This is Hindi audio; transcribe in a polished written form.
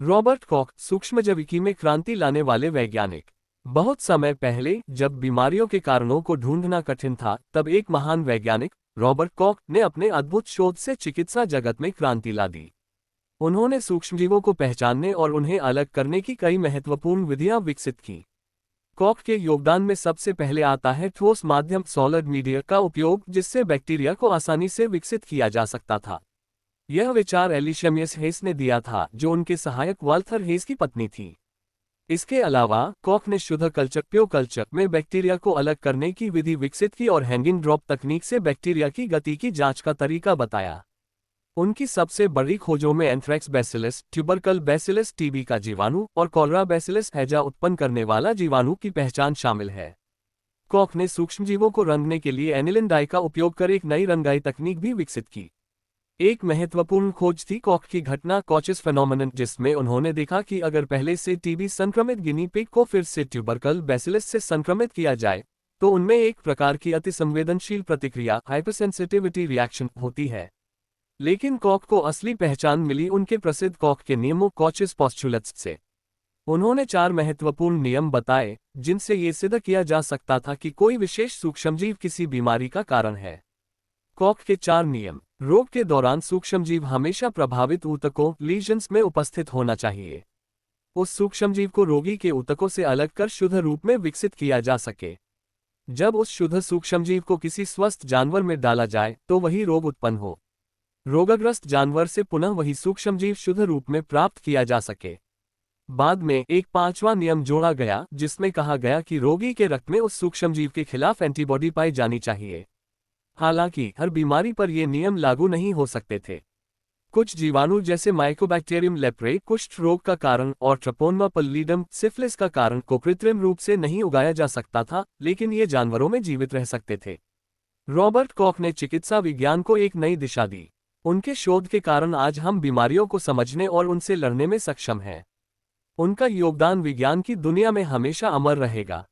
रॉबर्ट कॉक सूक्ष्मजीविकी में क्रांति लाने वाले वैज्ञानिक। बहुत समय पहले जब बीमारियों के कारणों को ढूंढना कठिन था, तब एक महान वैज्ञानिक रॉबर्ट कॉक ने अपने अद्भुत शोध से चिकित्सा जगत में क्रांति ला दी। उन्होंने सूक्ष्मजीवों को पहचानने और उन्हें अलग करने की कई महत्वपूर्ण विधियां विकसित की। कॉक के योगदान में सबसे पहले आता है ठोस माध्यम सॉलिड मीडिया का उपयोग, जिससे बैक्टीरिया को आसानी से विकसित किया जा सकता था। यह विचार एलिशमियस हेस ने दिया था, जो उनके सहायक वाल्थर हेस की पत्नी थी। इसके अलावा कॉक ने शुद्ध कल्चर प्यो कल्चर में बैक्टीरिया को अलग करने की विधि विकसित की और हैंगिंग ड्रॉप तकनीक से बैक्टीरिया की गति की जांच का तरीका बताया। उनकी सबसे बड़ी खोजों में anthrax bacillus, tubercle bacillus TB का जीवाणु और कॉलरा बैसिलस हैजा उत्पन्न करने वाला जीवाणु की पहचान शामिल है। कॉक ने सूक्ष्मजीवों को रंगने के लिए एनिलिन डाई का उपयोग कर एक नई रंगाई तकनीक भी विकसित की। एक महत्वपूर्ण खोज थी कॉक की घटना कॉचेस फेनोमेनन, जिसमें उन्होंने देखा कि अगर पहले से टीबी संक्रमित गिनी पिग को फिर से ट्यूबरकल बैसिलस से संक्रमित किया जाए तो उनमें एक प्रकार की अतिसंवेदनशील प्रतिक्रिया हाइपरसेंसिटिविटी रिएक्शन होती है। लेकिन कॉक को असली पहचान मिली उनके प्रसिद्ध कॉक के नियमों कॉचेस पोस्टुलेट्स से। उन्होंने 4 महत्वपूर्ण नियम बताए जिनसे ये सिद्ध किया जा सकता था कि कोई विशेष सूक्ष्मजीव किसी बीमारी का कारण है। कॉक के 4 नियम। रोग के दौरान सूक्ष्मजीव हमेशा प्रभावित ऊतकों लीजन्स में उपस्थित होना चाहिए। उस सूक्ष्मजीव को रोगी के ऊतकों से अलग कर शुद्ध रूप में विकसित किया जा सके। जब उस शुद्ध सूक्ष्मजीव को किसी स्वस्थ जानवर में डाला जाए तो वही रोग उत्पन्न हो। रोगग्रस्त जानवर से पुनः वही सूक्ष्मजीव शुद्ध रूप में प्राप्त किया जा सके। बाद में एक 5वां नियम जोड़ा गया, जिसमें कहा गया कि रोगी के रक्त में उस सूक्ष्मजीव के खिलाफ एंटीबॉडी पाई जानी चाहिए। हालांकि हर बीमारी पर ये नियम लागू नहीं हो सकते थे। कुछ जीवाणु जैसे माइकोबैक्टीरियम लेप्रे कुष्ठ रोग का कारण और ट्रपोनमा पल्लीडम सिफिलिस का कारण को कृत्रिम रूप से नहीं उगाया जा सकता था, लेकिन ये जानवरों में जीवित रह सकते थे। रॉबर्ट कॉक ने चिकित्सा विज्ञान को एक नई दिशा दी। उनके शोध के कारण आज हम बीमारियों को समझने और उनसे लड़ने में सक्षम हैं। उनका योगदान विज्ञान की दुनिया में हमेशा अमर रहेगा।